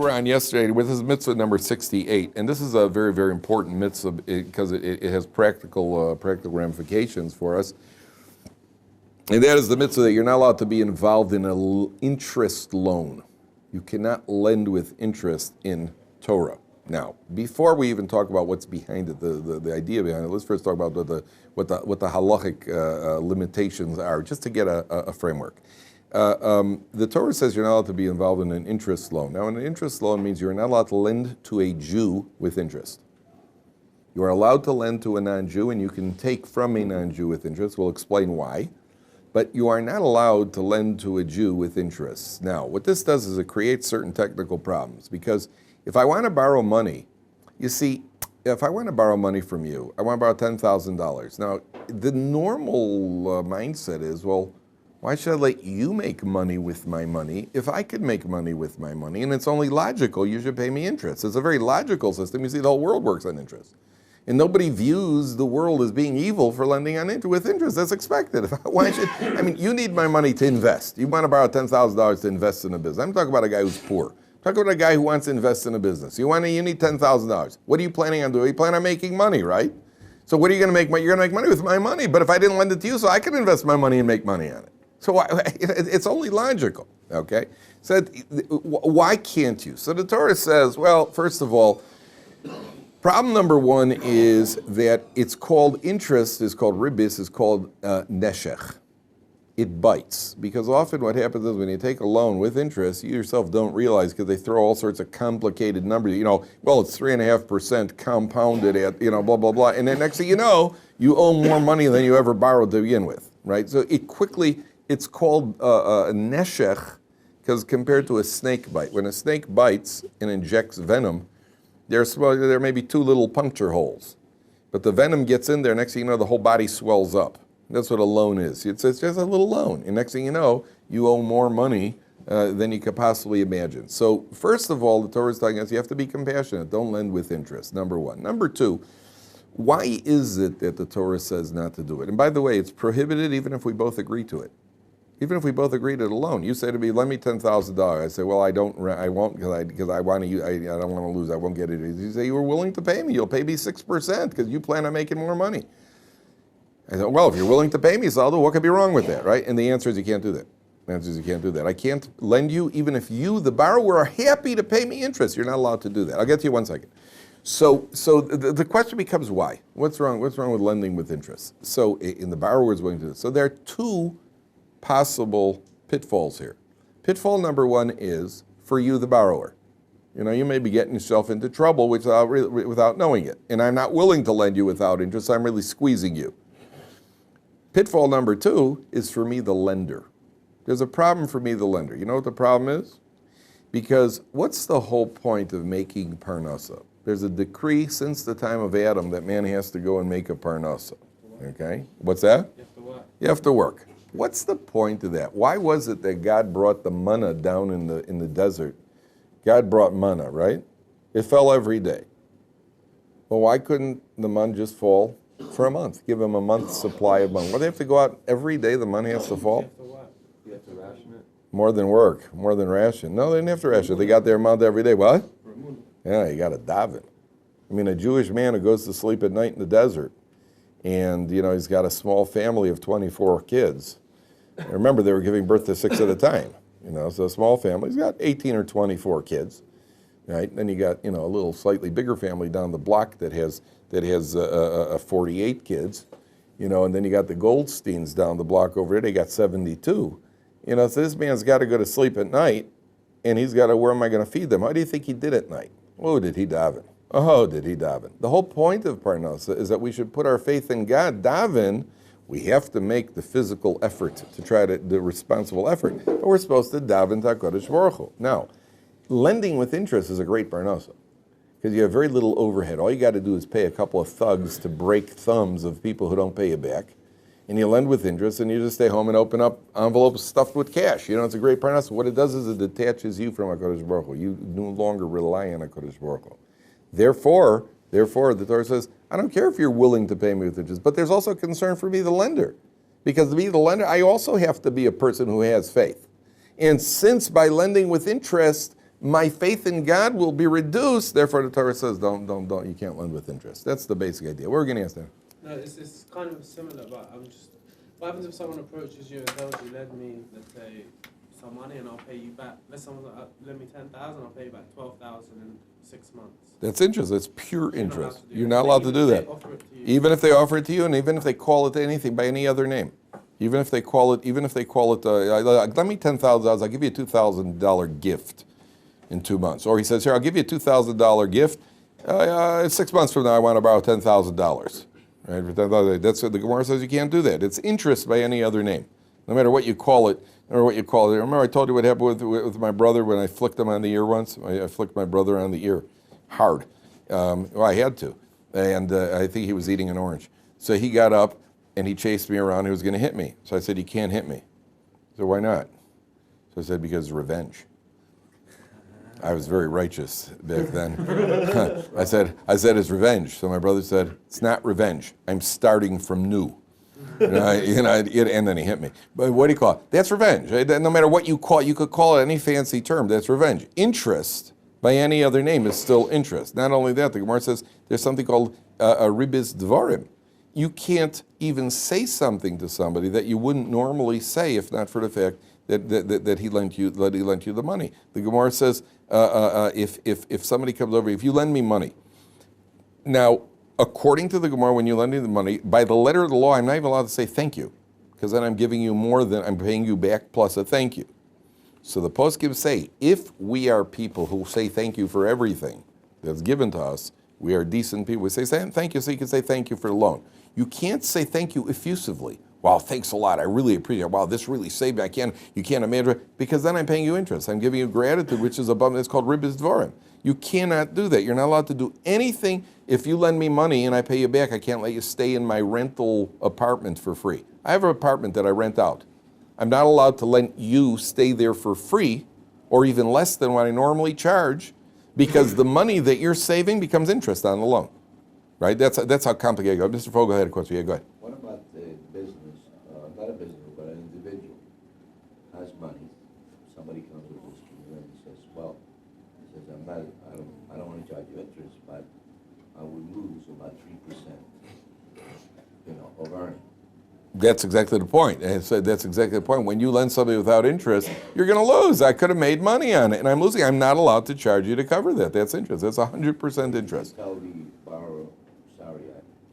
were on yesterday with this mitzvah number 68, and this is a very, very important mitzvah because it has practical ramifications for us. And that is the mitzvah that you're not allowed to be involved in an interest loan. You cannot lend with interest in Torah. Now, before we even talk about what's behind it, the idea behind it, let's first talk about what the halachic limitations are, just to get a framework. The Torah says you're not allowed to be involved in an interest loan. Now, an interest loan means you're not allowed to lend to a Jew with interest. You are allowed to lend to a non-Jew, and you can take from a non-Jew with interest. We'll explain why. But you are not allowed to lend to a Jew with interest. Now, what this does is it creates certain technical problems, because if I want to borrow money, you see, if I want to borrow money from you, I want to borrow $10,000. Now, the normal mindset is, well, why should I let you make money with my money if I could make money with my money? And it's only logical you should pay me interest. It's a very logical system. You see, the whole world works on interest. And nobody views the world as being evil for lending with interest. That's expected. You need my money to invest. You want to borrow $10,000 to invest in a business. I'm talking about a guy who's poor. Talk about a guy who wants to invest in a business. You need $10,000. What are you planning on doing? You plan on making money, right? So what are you going to make? You're going to make money with my money. But if I didn't lend it to you, so I could invest my money and make money on it. So it's only logical, okay? So why can't you? So the Torah says, well, first of all, problem number one is that it's called interest, is called ribis, is called neshech. It bites, because often what happens is when you take a loan with interest, you yourself don't realize, because they throw all sorts of complicated numbers. Well, it's 3.5% compounded at, blah, blah, blah. And then next thing you know, you owe more money than you ever borrowed to begin with, right? So it's called a neshech, because compared to a snake bite, when a snake bites and injects venom, there may be two little puncture holes. But the venom gets in there, next thing you know, the whole body swells up. That's what a loan is. It's just a little loan. And next thing you know, you owe more money than you could possibly imagine. So first of all, the Torah is telling us you have to be compassionate. Don't lend with interest, number one. Number two, why is it that the Torah says not to do it? And by the way, it's prohibited even if we both agree to it. Even if we both agree to the loan. You say to me, lend me $10,000. I say, well, I won't because I want to. I don't want to lose. I won't get it. You say, you were willing to pay me. You'll pay me 6% because you plan on making more money. I said, well, if you're willing to pay me, Saldo, what could be wrong with that, right? And the answer is you can't do that. The answer is you can't do that. I can't lend you even if you, the borrower, are happy to pay me interest. You're not allowed to do that. I'll get to you one second. So the question becomes why? What's wrong? What's wrong with lending with interest? So in the borrower is willing to do this. So there are two possible pitfalls here. Pitfall number one is for you, the borrower. You may be getting yourself into trouble without knowing it. And I'm not willing to lend you without interest. I'm really squeezing you. Pitfall number two is for me, the lender. There's a problem for me, the lender. You know what the problem is? Because what's the whole point of making parnasa? There's a decree since the time of Adam that man has to go and make a parnasa. Okay? What's that? You have to work. You have to work. What's the point of that? Why was it that God brought the manna down in the desert? God brought manna, right? It fell every day. Well, why couldn't the manna just fall for a month? Give them a month's supply of manna. Well, they have to go out every day, the manna has to fall? You have to what? You have to ration it? More than work, more than ration. No, they didn't have to ration it. They got their amount every day. What? Yeah, you got to daven. I mean, a Jewish man who goes to sleep at night in the desert, and, he's got a small family of 24 kids. Remember, they were giving birth to 6 at a time. So a small family. He's got 18 or 24 kids, right? Then you got, a little slightly bigger family down the block that has 48 kids, and then you got the Goldsteins down the block over there. They got 72. So this man's got to go to sleep at night, and he's got to, where am I going to feed them? How do you think he did at night? Oh, did he daven? Oh, did he daven? The whole point of Parnasa is that we should put our faith in God. Daven, we have to make the physical effort the responsible effort. But we're supposed to daven to HaKadosh Baruch Hu. Now, lending with interest is a great parnasa because you have very little overhead. All you got to do is pay a couple of thugs to break thumbs of people who don't pay you back. And you lend with interest, and you just stay home and open up envelopes stuffed with cash. It's a great parnasa. What it does is it detaches you from HaKadosh Baruch Hu. You no longer rely on HaKadosh Baruch Hu. Therefore, the Torah says, I don't care if you're willing to pay me with interest, but there's also concern for me, the lender. Because to be the lender, I also have to be a person who has faith. And since by lending with interest, my faith in God will be reduced. Therefore, the Torah says, don't, you can't lend with interest. That's the basic idea. What are we going to ask them? No, it's kind of similar, but I'm just, what happens if someone approaches you and tells you, lend me, let's say, some money and I'll pay you back. Let's say someone's like, lend me 10,000, I'll pay you back 12,000 in 6 months. That's interest. That's pure interest. You're not allowed to do that. Even if they offer it to you, and even if they call it anything by any other name. Even if they call it, let me $10,000, I'll give you a $2,000 gift in 2 months. Or he says, here, I'll give you a $2,000 gift. 6 months from now, I want to borrow $10,000. Right? For $10,000. That's what the Gemara says. You can't do that. It's interest by any other name, no matter what you call it. Remember, I told you what happened with my brother when I flicked him on the ear once. I flicked my brother on the ear, hard. I had to, and I think he was eating an orange. So he got up and he chased me around. He was going to hit me. So I said, "You can't hit me." So why not? So I said, "Because revenge." I was very righteous back then. I said, "It's revenge." So my brother said, "It's not revenge. I'm starting from new." And then he hit me. But what do you call it? That's revenge. No matter what you call it, you could call it any fancy term. That's revenge. Interest, by any other name, is still interest. Not only that, the Gemara says there's something called a ribis dvarim. You can't even say something to somebody that you wouldn't normally say if not for the fact that he lent you the money. The Gemara says if somebody comes over, if you lend me money, now, according to the Gemara, when you lend me the money, by the letter of the law, I'm not even allowed to say thank you, because then I'm giving you more than I'm paying you back plus a thank you. So the poskim say, if we are people who say thank you for everything that's given to us, we are decent people. We say thank you, so you can say thank you for the loan. You can't say thank you effusively. Wow, thanks a lot. I really appreciate it. Wow, this really saved me. You can't imagine, because then I'm paying you interest. I'm giving you gratitude, which is above. It's called ribis dvarim. You cannot do that. You're not allowed to do anything. If you lend me money and I pay you back, I can't let you stay in my rental apartment for free. I have an apartment that I rent out. I'm not allowed to let you stay there for free, or even less than what I normally charge, because the money that you're saving becomes interest on the loan. Right? That's how complicated it goes. Mr. Fogel had a question. Yeah, go ahead. What about the business, not a business, but an individual has money. Somebody comes with this to you and says, well, he says, I don't want to charge you interest, but I would lose about 3%, of earning. That's exactly the point. And so that's exactly the point. When you lend somebody without interest, you're going to lose. I could have made money on it, and I'm losing. I'm not allowed to charge you to cover that. That's interest. That's 100% interest. Tell the borrower, sorry,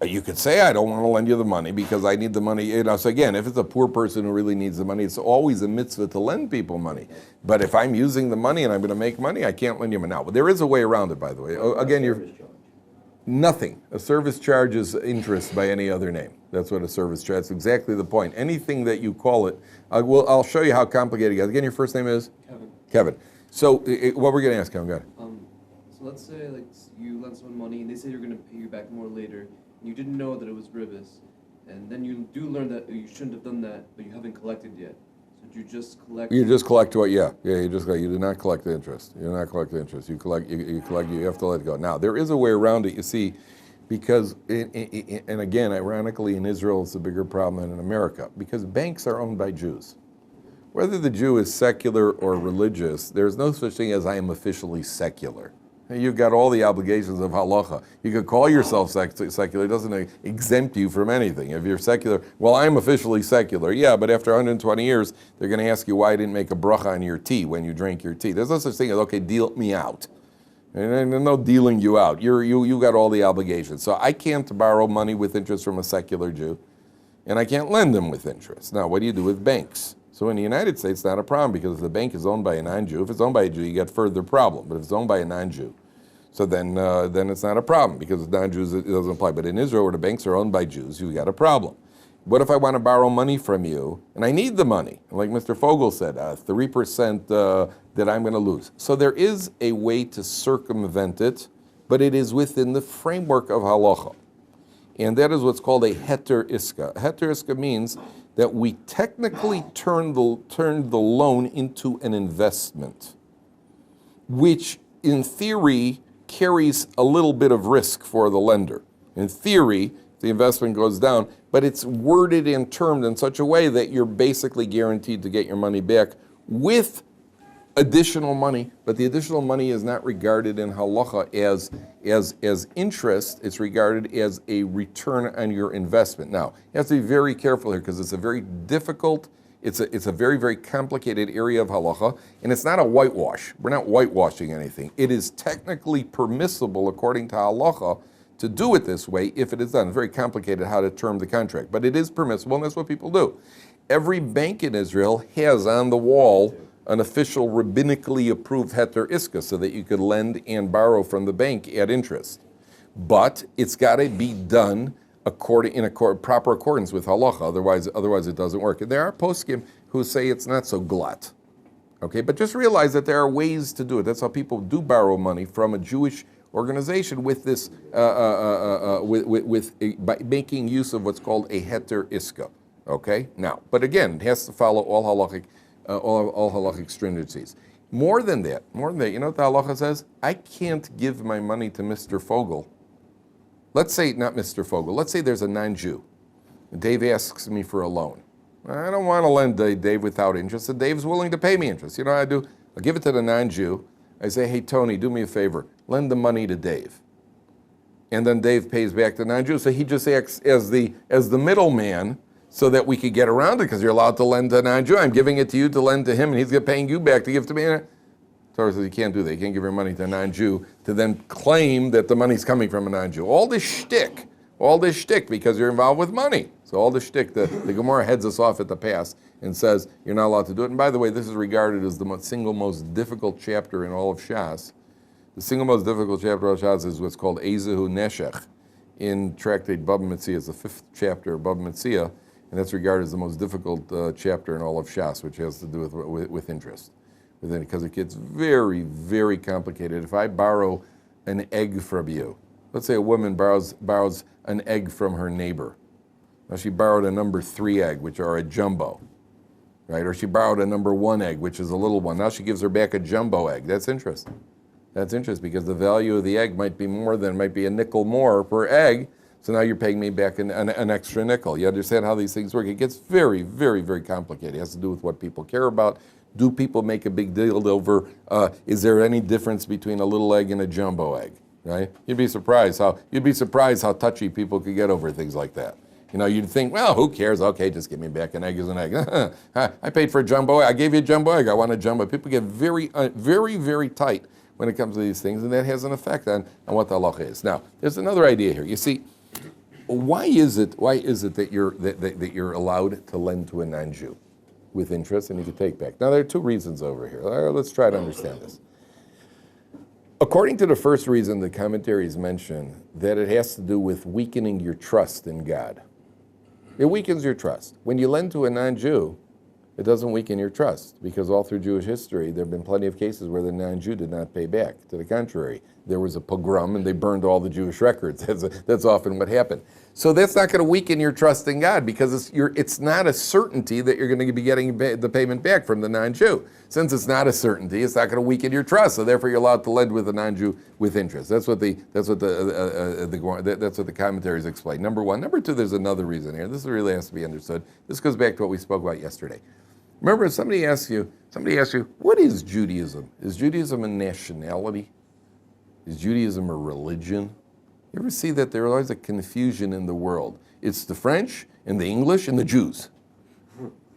You could say, I don't want to lend you the money because I need the money. So again, if it's a poor person who really needs the money, it's always a mitzvah to lend people money. But if I'm using the money and I'm going to make money, I can't lend you money now. But there is a way around it, by the way. Again, nothing. A service charge is interest by any other name. That's what a service charge is. That's exactly the point. Anything that you call it, I'll show you how complicated it is. Again, your first name is? Kevin. So what we're going to ask, Kevin, go ahead. So let's say you lend someone money and they say you're going to pay you back more later. You didn't know that it was ribis, and then you do learn that you shouldn't have done that, but you haven't collected yet. So did you just collect? You just collect what? Yeah. You do not collect the interest. You do not collect the interest. You collect. You have to let it go. Now there is a way around it. You see, because and again, ironically, in Israel, it's a bigger problem than in America because banks are owned by Jews. Whether the Jew is secular or religious, there's no such thing as I am officially secular. You've got all the obligations of halacha. You could call yourself secular. It doesn't exempt you from anything. If you're secular, well, I'm officially secular. Yeah, but after 120 years, they're going to ask you why I didn't make a bracha on your tea when you drank your tea. There's no such thing as, okay, deal me out. And there's no dealing you out. You got all the obligations. So I can't borrow money with interest from a secular Jew, and I can't lend them with interest. Now, what do you do with banks? So in the United States, it's not a problem because if the bank is owned by a non-Jew, if it's owned by a Jew, you get further problem. But if it's owned by a non-Jew, so then it's not a problem because non-Jews it doesn't apply. But in Israel, where the banks are owned by Jews, you got a problem. What if I want to borrow money from you and I need the money? Like Mr. Fogel said, 3% that I'm going to lose. So there is a way to circumvent it, but it is within the framework of halacha. And that is what's called a heter iska. Heter iska means that we technically turn the loan into an investment, which in theory carries a little bit of risk for the lender. In theory, the investment goes down, but it's worded and termed in such a way that you're basically guaranteed to get your money back with additional money, but the additional money is not regarded in halacha as interest. It's regarded as a return on your investment. Now, you have to be very careful here because it's a very difficult, it's a very, very complicated area of halacha, and it's not a whitewash. We're not whitewashing anything. It is technically permissible according to halacha to do it this way if it is done. It's very complicated how to term the contract, but it is permissible, and that's what people do. Every bank in Israel has on the wall an official rabbinically approved heter iska so that you could lend and borrow from the bank at interest. But it's got to be done in proper accordance with halacha, otherwise it doesn't work. And there are poskim who say it's not so glut. Okay, but just realize that there are ways to do it. That's how people do borrow money from a Jewish organization with this, by making use of what's called a heter iska. Okay, now, but again, it has to follow all halachic stringencies. More than that, you know what the halacha says? I can't give my money to Mr. Fogel. Let's say, not Mr. Fogel, let's say there's a non-Jew. Dave asks me for a loan. I don't want to lend Dave without interest, and Dave's willing to pay me interest. You know what I do? I'll give it to the non-Jew. I say, hey, Tony, do me a favor. Lend the money to Dave. And then Dave pays back the non-Jew. So he just acts as the middleman so that we could get around it, because you're allowed to lend to a non-Jew. I'm giving it to you to lend to him, and he's paying you back to give to me. Torah says you can't do that. You can't give your money to a non-Jew to then claim that the money's coming from a non-Jew. All this shtick, because you're involved with money. So all this shtick, the Gemara heads us off at the pass and says you're not allowed to do it. And by the way, this is regarded as the single most difficult chapter in all of Shas. The single most difficult chapter of Shas is what's called Ezehu Neshech in Tractate Baba Metzia. It's the 5th chapter of Baba Metzia. And that's regarded as the most difficult chapter in all of Shas, which has to do with interest. Because it gets very, very complicated. If I borrow an egg from you, let's say a woman borrows an egg from her neighbor. Now she borrowed a number 3 egg, which are a jumbo, right? Or she borrowed a number 1 egg, which is a little one. Now she gives her back a jumbo egg. That's interest. That's interest because the value of the egg might be a nickel more per egg. So now you're paying me back an extra nickel. You understand how these things work? It gets very, very, very complicated. It has to do with what people care about. Do people make a big deal over, is there any difference between a little egg and a jumbo egg, right? You'd be surprised how touchy people could get over things like that. You know, you'd think, well, who cares? Okay, just give me back an egg as an egg. I paid for a jumbo egg. I gave you a jumbo egg. I want a jumbo. People get very, very, very tight when it comes to these things, and that has an effect on what the halacha is. Now, there's another idea here. You see, why is it that you're allowed to lend to a non-Jew with interest and you can take back? Now, there are 2 reasons over here. Let's try to understand this. According to the first reason, the commentaries mention that it has to do with weakening your trust in God. It weakens your trust. When you lend to a non-Jew, it doesn't weaken your trust, because all through Jewish history, there have been plenty of cases where the non-Jew did not pay back. To the contrary, there was a pogrom and they burned all the Jewish records. That's often what happened. So that's not going to weaken your trust in God, because it's not a certainty that you're going to be getting the payment back from the non-Jew. Since it's not a certainty, it's not going to weaken your trust. So therefore, you're allowed to lend with a non-Jew with interest. That's what the commentaries explain. Number 1. Number 2. There's another reason here. This really has to be understood. This goes back to what we spoke about yesterday. Remember, somebody asks you, what is Judaism? Is Judaism a nationality? Is Judaism a religion? You ever see that there's always a confusion in the world? It's the French and the English and the Jews.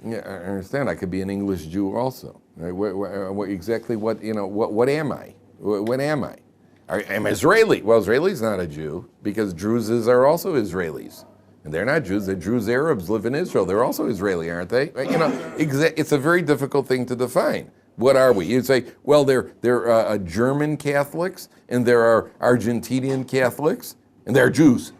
Yeah, I understand. I could be an English Jew also. Right? What am I? What am I? I'm Israeli. Well, Israeli's not a Jew, because Druzes are also Israelis. And they're not Jews. They're Druze Arabs live in Israel. They're also Israeli, aren't they? You know, it's a very difficult thing to define. What are we? You'd say, well, they're German Catholics, and there are Argentinian Catholics, and there are Jews.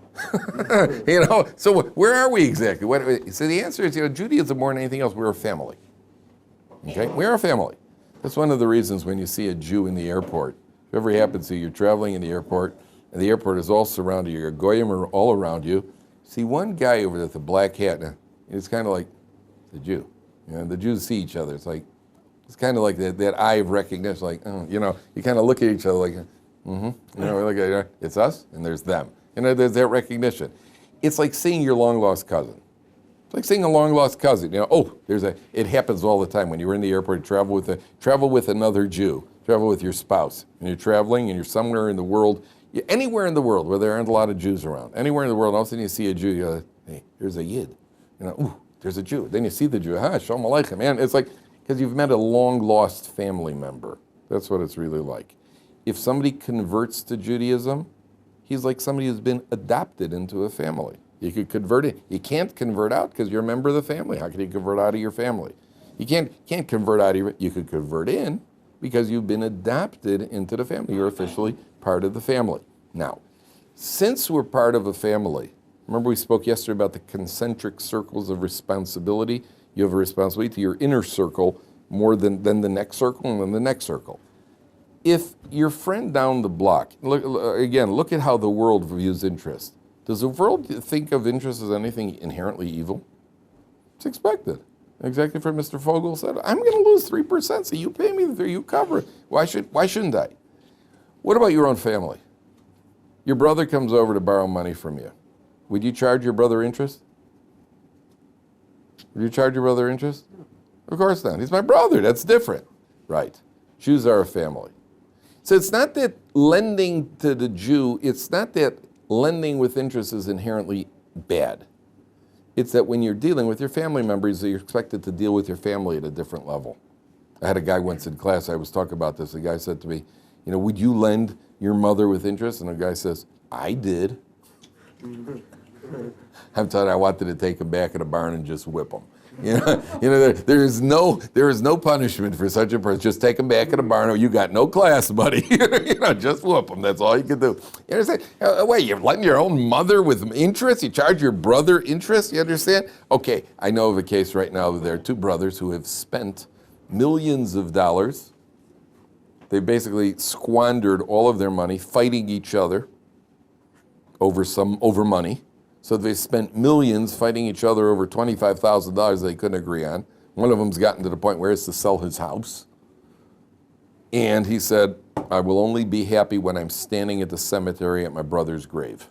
You know, so where are we exactly? So the answer is, Judaism more than anything else, we're a family. Okay, we're a family. That's one of the reasons when you see a Jew in the airport, if ever happens to you, you're traveling in the airport, and the airport is all surrounded you, your goyim are all around you. See one guy over there with a black hat, and it's kind of like the Jew. You know, the Jews see each other. It's kind of like that eye of recognition, like, you kind of look at each other like, it's us and there's them. There's that recognition. It's like seeing your long-lost cousin. It's like seeing a long-lost cousin. It happens all the time when you're in the airport, travel with another Jew, travel with your spouse, and you're traveling and you're somewhere in the world, anywhere in the world where there aren't a lot of Jews around, anywhere in the world, all of a sudden you see a Jew, you go, hey, here's a Yid. Ooh, there's a Jew. Then you see the Jew, Shalom Aleichem, man. It's like, because you've met a long-lost family member. That's what it's really like. If somebody converts to Judaism, he's like somebody who's been adopted into a family. You could convert it. You can't convert out because you're a member of the family. How can you convert out of your family? You can't convert out of your, you could convert in because you've been adopted into the family. You're officially part of the family. Now, since we're part of a family, remember we spoke yesterday about the concentric circles of responsibility. You have a responsibility to your inner circle more than the next circle and then the next circle. If your friend down the block, look at how the world views interest. Does the world think of interest as anything inherently evil? It's expected. Exactly what Mr. Fogel said. I'm going to lose 3%, so you pay me the 3%, you cover it. Why shouldn't I? What about your own family? Your brother comes over to borrow money from you. Would you charge your brother interest? Would you charge your brother interest? Of course not. He's my brother. That's different. Right. Jews are a family. So it's not that lending to the Jew, it's not that lending with interest is inherently bad. It's that when you're dealing with your family members, you're expected to deal with your family at a different level. I had a guy once in class, I was talking about this, a guy said to me, would you lend your mother with interest? And the guy says, I did. I'm telling you, I wanted to take him back in a barn and just whip him. There is no punishment for such a person. Just take him back in a barn. You got no class, buddy. Just whoop him. That's all you can do. You understand? Wait, you're letting your own mother with interest? You charge your brother interest? You understand? Okay, I know of a case right now that there are two brothers who have spent millions of dollars. They basically squandered all of their money fighting each other over money. So they spent millions fighting each other over $25,000 they couldn't agree on. One of them's gotten to the point where he has to sell his house. And he said, I will only be happy when I'm standing at the cemetery at my brother's grave.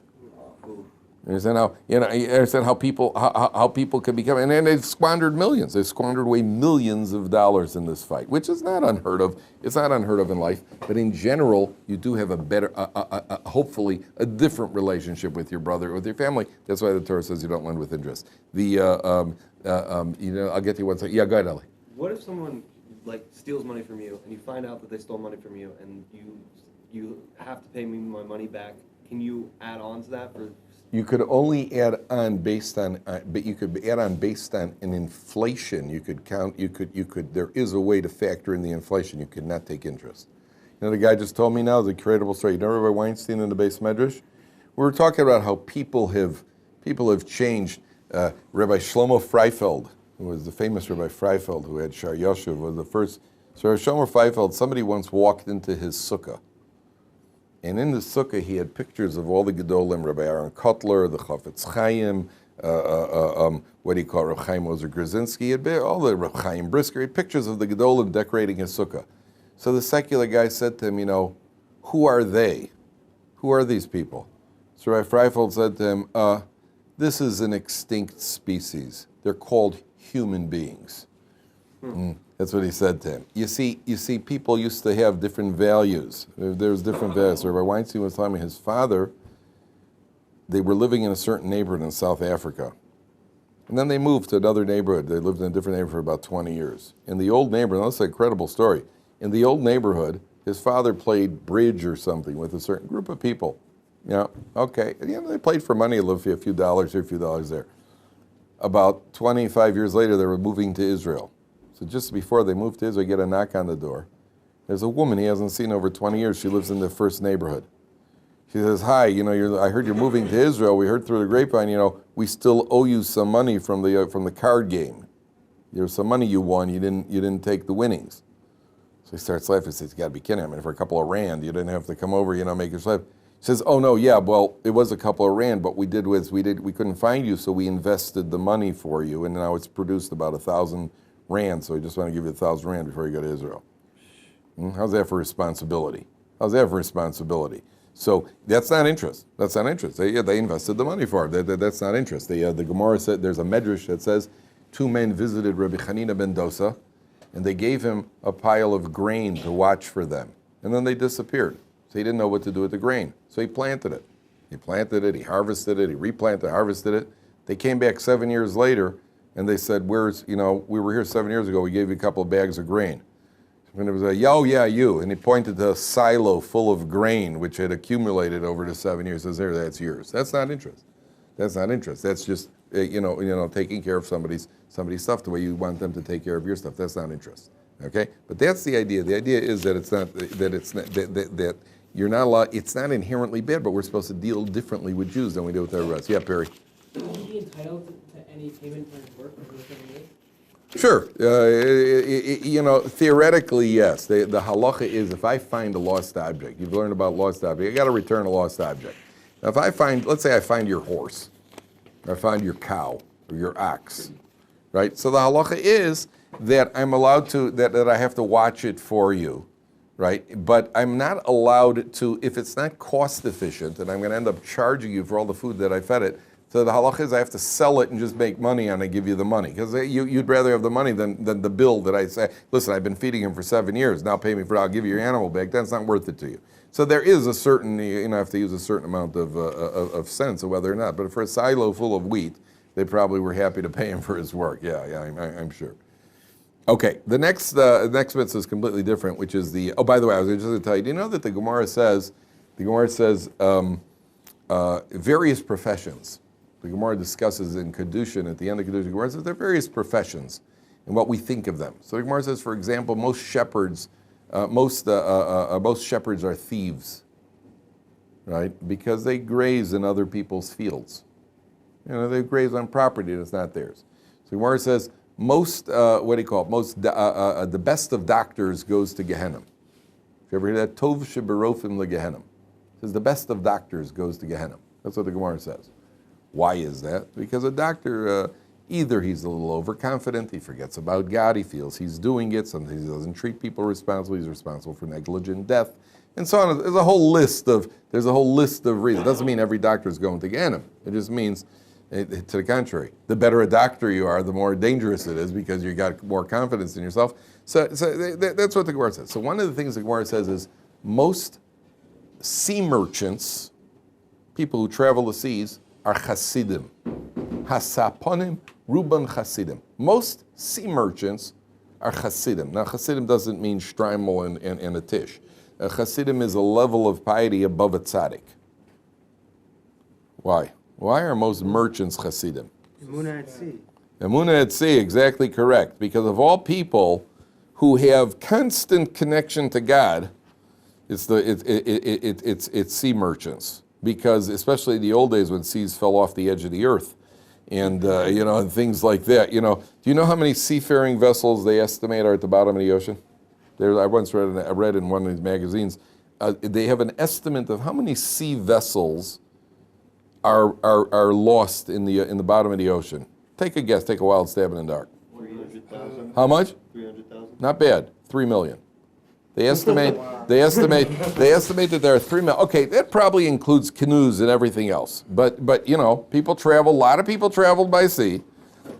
You understand how people can become, and then they've squandered millions. They've squandered away millions of dollars in this fight, which is not unheard of. It's not unheard of in life, but in general, you do have a better, hopefully, a different relationship with your brother, with your family. That's why the Torah says you don't lend with interest. I'll get to you one second. Yeah, go ahead, Ali. What if someone steals money from you, and you find out that they stole money from you, and you have to pay me my money back? Can you add on to that for? You could only add on based on, but you could add on based on an inflation. You could count. There is a way to factor in the inflation. You could not take interest. The guy just told me now the incredible story. You know Rabbi Weinstein in the Beis Medrash? We were talking about how people have changed. Rabbi Shlomo Freifeld, who was the famous Rabbi Freifeld, who had Shar Yoshev, was the first. So Rabbi Shlomo Freifeld, somebody once walked into his sukkah. And in the sukkah, he had pictures of all the Gedolim, Rabbi Aaron Kotler, the Chafetz Chaim, what do you call it, Reb Chaim Ozer Grzinski, he had all the Reb Chaim Brisker, he had pictures of the Gedolim decorating his sukkah. So the secular guy said to him, who are they? Who are these people? So Rabbi Freifeld said to him, this is an extinct species. They're called human beings. That's what he said to him. You see, people used to have different values. There's different values. So Rabbi Weinstein was telling me his father, they were living in a certain neighborhood in South Africa. And then they moved to another neighborhood. They lived in a different neighborhood for about 20 years. In the old neighborhood, that's an incredible story. In the old neighborhood, his father played bridge or something with a certain group of people. Okay. They played for money, a few dollars here, a few dollars there. About 25 years later, they were moving to Israel. So just before they moved to Israel, get a knock on the door. There's a woman he hasn't seen over 20 years. She lives in the first neighborhood. She says, hi, I heard you're moving to Israel. We heard through the grapevine, we still owe you some money from the card game. There's some money you won. You didn't take the winnings. So he starts laughing. He says, you got to be kidding. For a couple of rand, you didn't have to come over, make your slave. He says, oh no, yeah, well, it was a couple of rand, but we couldn't find you, so we invested the money for you, and now it's produced about 1,000 rand, so we just want to give you 1,000 rand before you go to Israel. How's that for responsibility? So that's not interest. That's not interest. They invested the money for it. That's not interest. The Gemara said, there's a medrash that says, 2 men visited Rabbi Hanina ben Dosa, and they gave him a pile of grain to watch for them. And then they disappeared. So he didn't know what to do with the grain. So he planted it. He planted it, he harvested it, he replanted, harvested it. They came back 7 years later, and they said, we were here 7 years ago, we gave you a couple of bags of grain. And it was yeah, you. And he pointed to a silo full of grain, which had accumulated over the 7 years. He says, there, that's yours. That's not interest. That's not interest. That's just, taking care of somebody's stuff the way you want them to take care of your stuff. That's not interest. Okay? But that's the idea. The idea is that that you're not allowed, it's not inherently bad, but we're supposed to deal differently with Jews than we do with everybody else. Yeah, Perry. Would he be entitled to any payment for his work over the 7 years? Sure. Theoretically, yes. The halacha is if I find a lost object, you've learned about lost object, you got to return a lost object. Now, if I find, let's say I find your horse, or I find your cow, or your ox, right? So the halacha is that I'm allowed to, that I have to watch it for you, right? But I'm not allowed to, if it's not cost efficient, and I'm going to end up charging you for all the food that I fed it, so the halacha is I have to sell it and just make money on it and give you the money. Because you'd rather have the money than the bill that I say, listen, I've been feeding him for 7 years, now pay me for it, I'll give you your animal back. That's not worth it to you. So there is a certain, I have to use a certain amount of sense of whether or not. But for a silo full of wheat, they probably were happy to pay him for his work. Yeah, I'm sure. Okay, the next mitzvah is completely different, which is by the way, I was just going to tell you, do you know that the Gemara says various professions. The Gemara discusses in Kedushin, at the end of Kedushin, the Gemara says there are various professions and what we think of them. So the Gemara says, for example, most shepherds are thieves, right? Because they graze in other people's fields. They graze on property that's not theirs. So the Gemara says, the best of doctors goes to Gehenna. If you ever hear that? Tov sheberofim leGehenna. It says the best of doctors goes to Gehenna. That's what the Gemara says. Why is that? Because a doctor, either he's a little overconfident, he forgets about God, he feels he's doing it, sometimes he doesn't treat people responsibly, he's responsible for negligent death, and so on. There's a whole list of reasons. It doesn't mean every doctor is going to Gehenna. It just means, to the contrary, the better a doctor you are, the more dangerous it is because you got more confidence in yourself. So that's what the Gemara says. So one of the things the Gemara says is most sea merchants, people who travel the seas, are Hasidim. Hasaponim, Ruban Hasidim. Most sea merchants are Hasidim. Now, Hasidim doesn't mean Streimel and a Tish. Hasidim is a level of piety above a tzaddik. Why? Why are most merchants Hasidim? Emunah at sea. Emunah at sea, exactly correct. Because of all people who have constant connection to God, it's sea merchants. Because especially in the old days when seas fell off the edge of the earth, and and things like that. Do you know how many seafaring vessels they estimate are at the bottom of the ocean? I once read in one of these magazines. They have an estimate of how many sea vessels are lost in the bottom of the ocean. Take a guess. Take a wild stab in the dark. 300,000. How much? 300,000. Not bad. 3 million. They estimate that there are 3 million. Okay, that probably includes canoes and everything else. But people travel. A lot of people traveled by sea,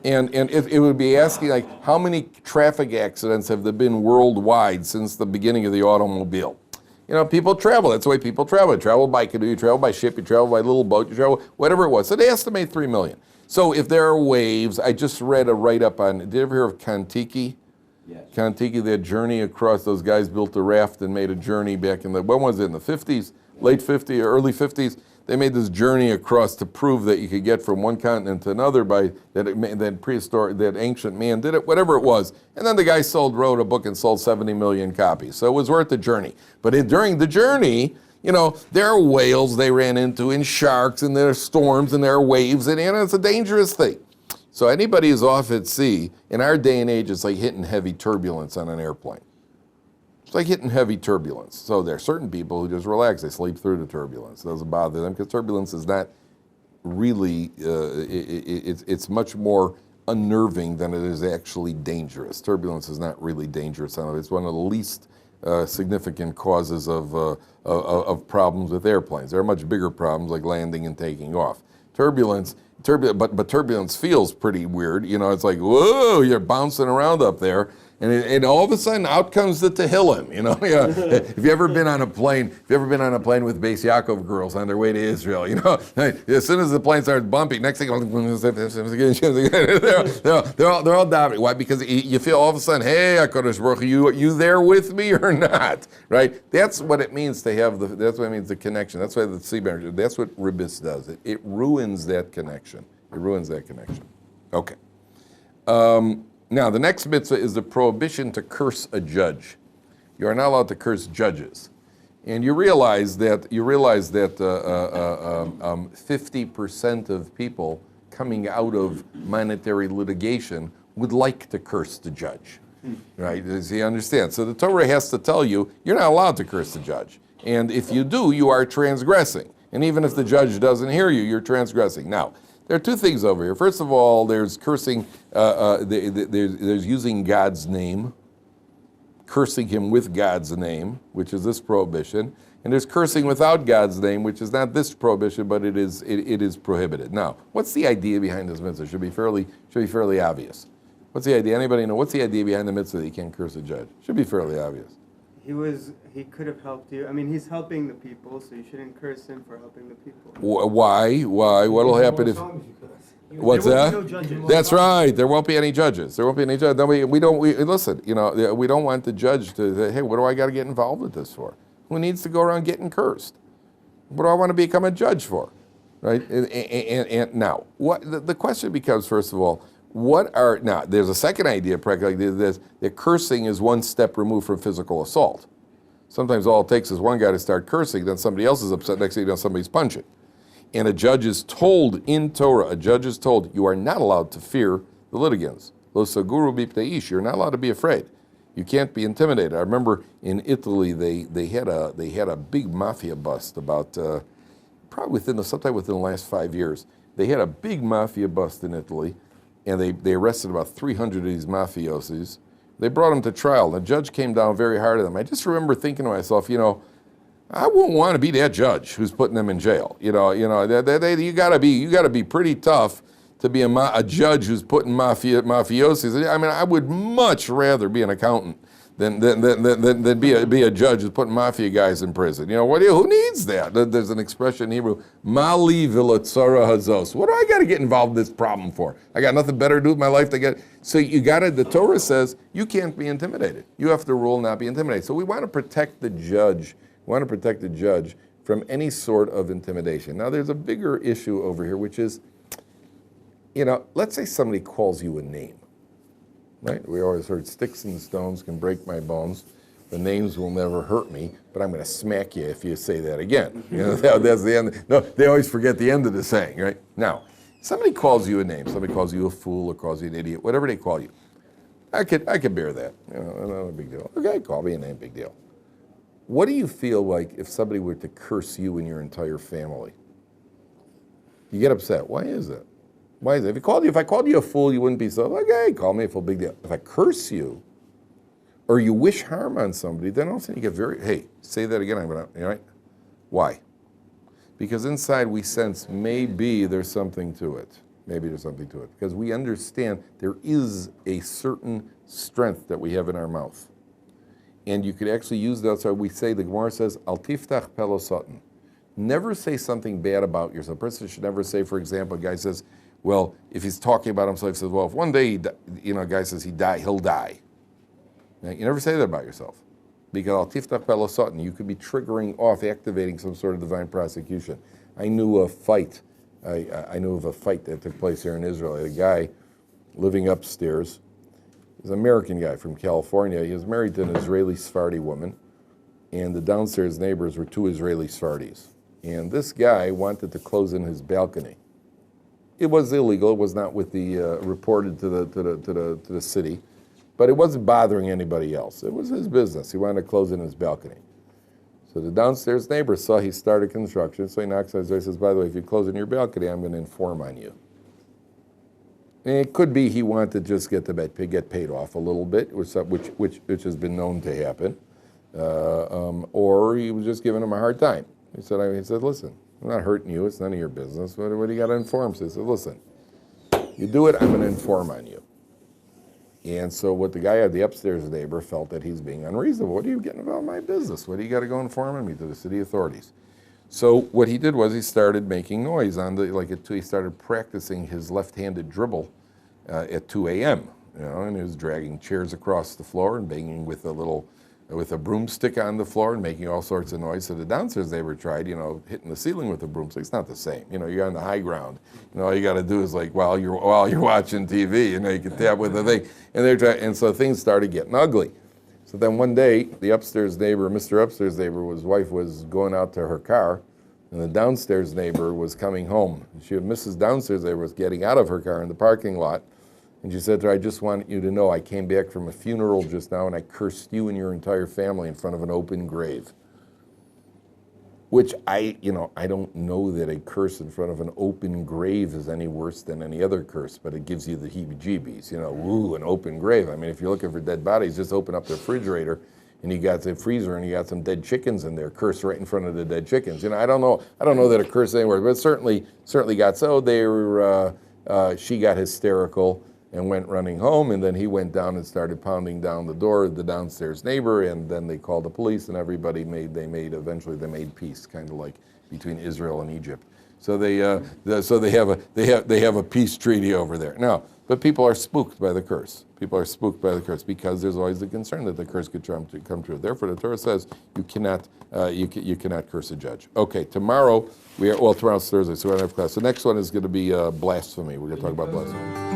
and if it would be asking like how many traffic accidents have there been worldwide since the beginning of the automobile? People travel. That's the way people travel. You travel by canoe, you travel by ship, you travel by little boat, you travel whatever it was. So they estimate 3 million. So if there are waves, I just read a write-up on. Did you ever hear of Kon-Tiki? Yes. Kon-Tiki, that journey across, those guys built a raft and made a journey back in when was it, in the 50s, late 50s, or early 50s? They made this journey across to prove that you could get from one continent to another by that ancient man did it, whatever it was. And then the guy wrote a book and sold 70 million copies. So it was worth the journey. But during the journey, there are whales they ran into, and sharks, and there are storms, and there are waves, and it's a dangerous thing. So anybody who's off at sea, in our day and age, it's like hitting heavy turbulence on an airplane. It's like hitting heavy turbulence. So there are certain people who just relax. They sleep through the turbulence. It doesn't bother them because turbulence is not really, it's much more unnerving than it is actually dangerous. Turbulence is not really dangerous. It's one of the least significant causes of problems with airplanes. There are much bigger problems like landing and taking off. But turbulence feels pretty weird. You know, it's like, whoa, you're bouncing around up there. And all of a sudden, out comes the Tehillim, you know. Yeah. If you ever been on a plane with Beis Yaakov girls on their way to Israel, you know, as soon as the plane starts bumping, next thing, they're all diving. Why? Because you feel all of a sudden, hey, HaKadosh Baruch Hu, you there with me or not? Right? That's what it means to have that's what it means, the connection. That's why the sea barrier, that's what Ribbis does. It ruins that connection. It ruins that connection. Okay. Now, the next mitzvah is the prohibition to curse a judge. You are not allowed to curse judges. And you realize that 50% of people coming out of monetary litigation would like to curse the judge. Right? So you understand? So the Torah has to tell you, you're not allowed to curse the judge. And if you do, you are transgressing. And even if the judge doesn't hear you, you're transgressing. Now, there are two things over here. First of all, there's cursing, there's using God's name, cursing him with God's name, which is this prohibition. And there's cursing without God's name, which is not this prohibition, but it is prohibited. Now, what's the idea behind this mitzvah? Should be fairly obvious. What's the idea? Anybody know? What's the idea behind the mitzvah that you can't curse a judge? Should be fairly obvious. He could have helped you. I mean, he's helping the people, so you shouldn't curse him for helping the people. Why? What'll happen if? What's that? No judges. That's right. There won't be any judges. No, we don't. Listen. You know, we don't want the judge to say, "Hey, what do I got to get involved with this for? Who needs to go around getting cursed? What do I want to become a judge for?" Right? And now, the question becomes, first of all, now, there's a second idea, practically, that cursing is one step removed from physical assault. Sometimes all it takes is one guy to start cursing, then somebody else is upset, next thing you know, somebody's punching. And a judge is told in Torah, you are not allowed to fear the litigants. Lo saguru b'pnei ish, you're not allowed to be afraid. You can't be intimidated. I remember in Italy, they had a big mafia bust about, probably sometime within the last 5 years. They had a big mafia bust in Italy, and they arrested about 300 of these mafiosis. They brought them to trial. The judge came down very hard on them. I just remember thinking to myself, you know, I wouldn't want to be that judge who's putting them in jail. You gotta be pretty tough to be a judge who's putting mafiosis. I mean, I would much rather be an accountant than be a judge who's putting mafia guys in prison. You know, who needs that? There's an expression in Hebrew, mali v'latzara hazos. What do I got to get involved in this problem for? I got nothing better to do with my life to get. So the Torah says you can't be intimidated. You have to rule not be intimidated. So we want to protect the judge. We want to protect the judge from any sort of intimidation. Now there's a bigger issue over here, which is, you know, let's say somebody calls you a name. Right? We always heard sticks and stones can break my bones. The names will never hurt me, but I'm going to smack you if you say that again. You know, that's the end. No, they always forget the end of the saying, right? Now, somebody calls you a name. Somebody calls you a fool or calls you an idiot, whatever they call you. I could bear that. You know, not a big deal. Okay, call me a name, big deal. What do you feel like if somebody were to curse you and your entire family? You get upset. Why is that? Why is it? If I called you a fool, you wouldn't be so, okay, call me a fool, big deal. If I curse you, or you wish harm on somebody, then all of a sudden you get hey, say that again, right? Why? Because inside we sense maybe there's something to it. Maybe there's something to it. Because we understand there is a certain strength that we have in our mouth. And you could actually use that. So we say, the Gemara says, al tiftach pelo satan. Never say something bad about yourself. A person should never say, for example, a guy says, well, if he's talking about himself, he says, well, if one day, a guy says he'll die. Now, you never say that about yourself. Because al tiftach pelo satan, you could be triggering off, activating some sort of divine prosecution. I knew of a fight that took place here in Israel. A guy living upstairs. He's an American guy from California. He was married to an Israeli Sephardi woman, and the downstairs neighbors were two Israeli Sephardis. And this guy wanted to close in his balcony. It was illegal. It was not with the reported to the city, but it wasn't bothering anybody else. It was his business. He wanted to close in his balcony. So the downstairs neighbor saw he started construction, so he knocks on his door and says, by the way, if you close in your balcony, I'm going to inform on you. And it could be he wanted to just get paid off a little bit, which has been known to happen. or he was just giving him a hard time. He said, listen, I'm not hurting you. It's none of your business. What do you got to inform? So he said, listen, you do it, I'm going to inform on you. And so what the guy, the upstairs neighbor, felt that he's being unreasonable. What are you getting involved in my business? What do you got to go informing me to the city authorities? So what he did was he started making noise on he started practicing his left-handed dribble at 2 a.m. And he was dragging chairs across the floor and banging with a broomstick on the floor and making all sorts of noise. So the downstairs neighbor tried, hitting the ceiling with a broomstick. It's not the same. You're on the high ground. All you got to do is while you're watching TV, you can tap with the thing. And so things started getting ugly. So then one day, the upstairs neighbor, Mr. Upstairs neighbor, his wife was going out to her car, and the downstairs neighbor was coming home. Mrs. Downstairs neighbor was getting out of her car in the parking lot, and she said to her, I just want you to know I came back from a funeral just now and I cursed you and your entire family in front of an open grave. Which I don't know that a curse in front of an open grave is any worse than any other curse, but it gives you the heebie-jeebies, ooh, an open grave. I mean, if you're looking for dead bodies, just open up the refrigerator and you got the freezer and you got some dead chickens in there, curse right in front of the dead chickens. I don't know that a curse anywhere, but certainly got so. She got hysterical and went running home, and then he went down and started pounding down the door of the downstairs neighbor, and then they called the police, and everybody eventually made peace, kind of like between Israel and Egypt. So they have a peace treaty over there now. But people are spooked by the curse. People are spooked by the curse because there's always the concern that the curse could come true. Therefore, the Torah says you cannot curse a judge. Okay, tomorrow's Thursday, so we don't have class. The next one is going to be blasphemy. We're going to talk about blasphemy.